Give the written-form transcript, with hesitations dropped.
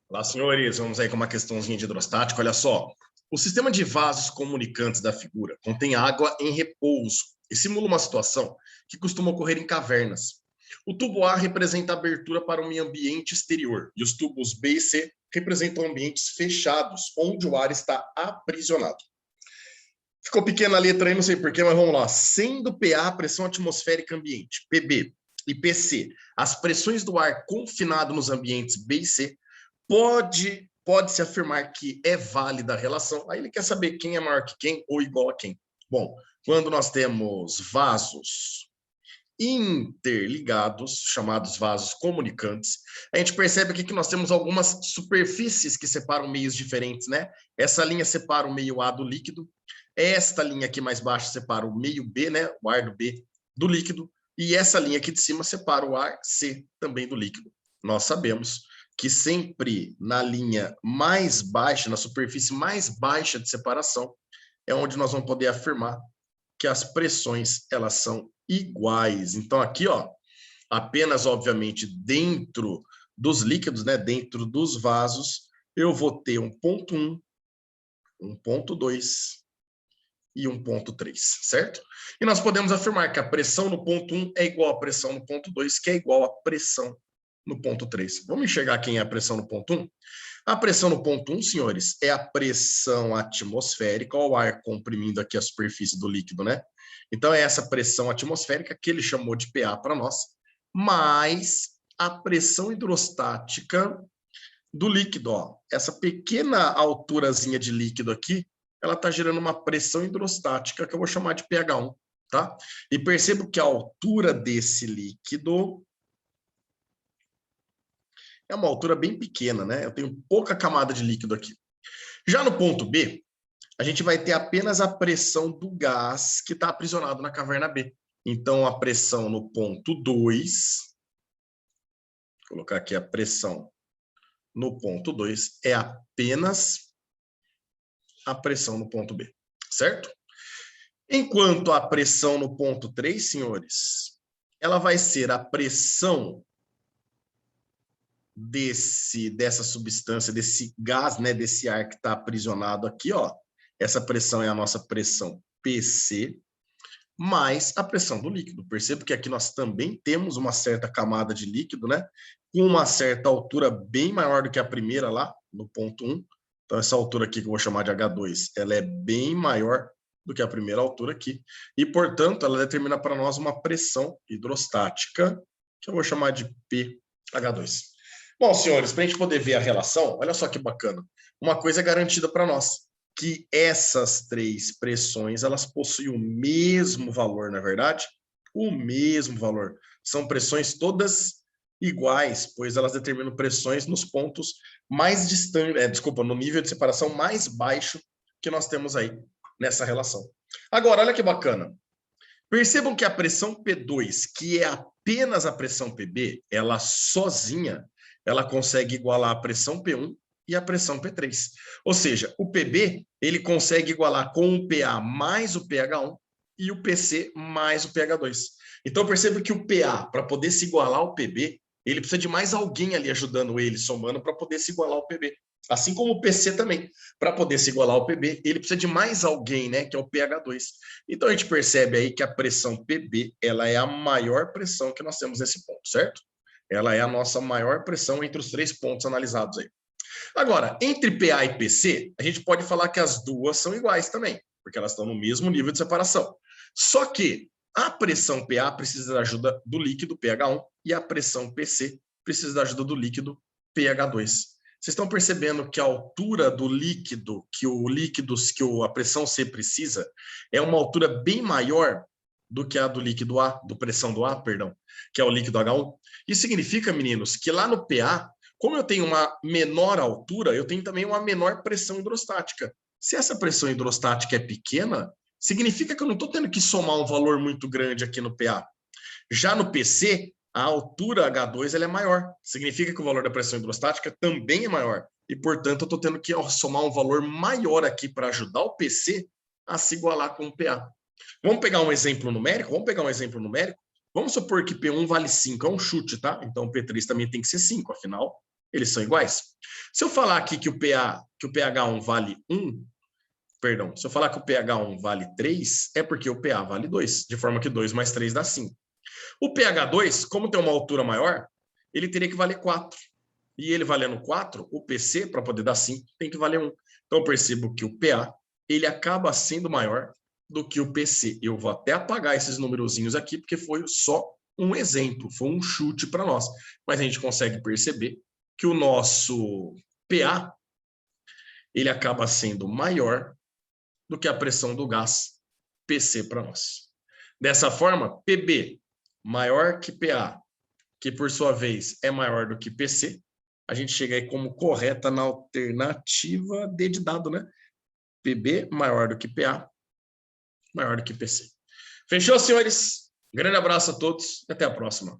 Olá, senhores, vamos aí com uma questãozinha de hidrostática. Olha só, o sistema de vasos comunicantes da figura contém água em repouso e simula uma situação que costuma ocorrer em cavernas. O tubo A representa a abertura para um ambiente exterior e os tubos B e C representam ambientes fechados, onde o ar está aprisionado. Ficou pequena a letra aí, não sei porquê, mas vamos lá. Sendo PA a pressão atmosférica ambiente, PB, e PC, as pressões do ar confinado nos ambientes B e C, pode-se afirmar que é válida a relação. Aí ele quer saber quem é maior que quem ou igual a quem. Bom, quando nós temos vasos interligados, chamados vasos comunicantes, a gente percebe aqui que nós temos algumas superfícies que separam meios diferentes, né? Essa linha separa o meio A do líquido, esta linha aqui mais baixa separa o meio B, né? O ar do B do líquido, e essa linha aqui de cima separa o ar C também do líquido. Nós sabemos que sempre na linha mais baixa, na superfície mais baixa de separação, é onde nós vamos poder afirmar que as pressões elas são iguais. Então aqui, ó, apenas obviamente dentro dos líquidos, né, dentro dos vasos, eu vou ter um ponto 1, um ponto 2 e um ponto 3, certo? E nós podemos afirmar que a pressão no ponto 1 é igual à pressão no ponto 2, que é igual à pressão no ponto 3. Vamos enxergar quem é a pressão no ponto 1? A pressão no ponto 1, senhores, é a pressão atmosférica, ó, o ar comprimindo aqui a superfície do líquido, né? Então, é essa pressão atmosférica que ele chamou de PA para nós, mais a pressão hidrostática do líquido, ó. Essa pequena alturazinha de líquido aqui, ela está gerando uma pressão hidrostática que eu vou chamar de pH1, tá? E percebo que a altura desse líquido é uma altura bem pequena, né? Eu tenho pouca camada de líquido aqui. Já no ponto B, a gente vai ter apenas a pressão do gás que está aprisionado na caverna B. Então, a pressão no ponto 2, vou colocar aqui a pressão no ponto 2, é apenas a pressão no ponto B, certo? Enquanto a pressão no ponto 3, senhores, ela vai ser a pressão dessa substância, desse gás, né, desse ar que está aprisionado aqui, ó. Essa pressão é a nossa pressão PC, mais a pressão do líquido. Percebo que aqui nós também temos uma certa camada de líquido, né, com uma certa altura bem maior do que a primeira lá, no ponto 1. Então, essa altura aqui que eu vou chamar de H2, ela é bem maior do que a primeira altura aqui. E, portanto, ela determina para nós uma pressão hidrostática, que eu vou chamar de pH2. Bom, senhores, para a gente poder ver a relação, olha só que bacana. Uma coisa é garantida para nós, que essas três pressões, elas possuem o mesmo valor, na verdade? O mesmo valor. São pressões todas iguais, pois elas determinam pressões nos pontos mais distantes, no nível de separação mais baixo que nós temos aí nessa relação. Agora, olha que bacana. Percebam que a pressão P2, que é apenas a pressão PB, ela sozinha, ela consegue igualar a pressão P1 e a pressão P3. Ou seja, o PB, ele consegue igualar com o PA mais o pH1 e o PC mais o pH2. Então, perceba que o PA, para poder se igualar ao PB, ele precisa de mais alguém ali ajudando ele, somando, para poder se igualar ao PB. Assim como o PC também, para poder se igualar ao PB, ele precisa de mais alguém, né, que é o pH2. Então, a gente percebe aí que a pressão PB, ela é a maior pressão que nós temos nesse ponto, certo? Ela é a nossa maior pressão entre os três pontos analisados aí. Agora, entre PA e PC, a gente pode falar que as duas são iguais também, porque elas estão no mesmo nível de separação. Só que a pressão PA precisa da ajuda do líquido pH1 e a pressão PC precisa da ajuda do líquido pH2. Vocês estão percebendo que a altura do líquido, a pressão C precisa, é uma altura bem maior do que a do líquido A, do pressão do A, perdão, que é o líquido H1. Isso significa, meninos, que lá no PA, como eu tenho uma menor altura, eu tenho também uma menor pressão hidrostática. Se essa pressão hidrostática é pequena, significa que eu não estou tendo que somar um valor muito grande aqui no PA. Já no PC, a altura H2 ela é maior. Significa que o valor da pressão hidrostática também é maior. E, portanto, eu estou tendo que somar um valor maior aqui para ajudar o PC a se igualar com o PA. Vamos pegar um exemplo numérico? Vamos supor que P1 vale 5, é um chute, tá? Então, P3 também tem que ser 5, afinal, eles são iguais. Se eu falar aqui que o pH1 vale 1, perdão, se eu falar que o pH1 vale 3, é porque o pH vale 2, de forma que 2 mais 3 dá 5. O pH2, como tem uma altura maior, ele teria que valer 4. E ele valendo 4, o PC, para poder dar 5, tem que valer 1. Então, eu percebo que o PA, ele acaba sendo maior do que o PC. Eu vou até apagar esses numerozinhos aqui, porque foi só um exemplo, foi um chute para nós. Mas a gente consegue perceber que o nosso PA, ele acaba sendo maior do que a pressão do gás PC para nós. Dessa forma, PB maior que PA, que por sua vez é maior do que PC, a gente chega aí como correta na alternativa D de dado, né? PB maior do que PA, maior do que PC. Fechou, senhores? Grande abraço a todos e até a próxima.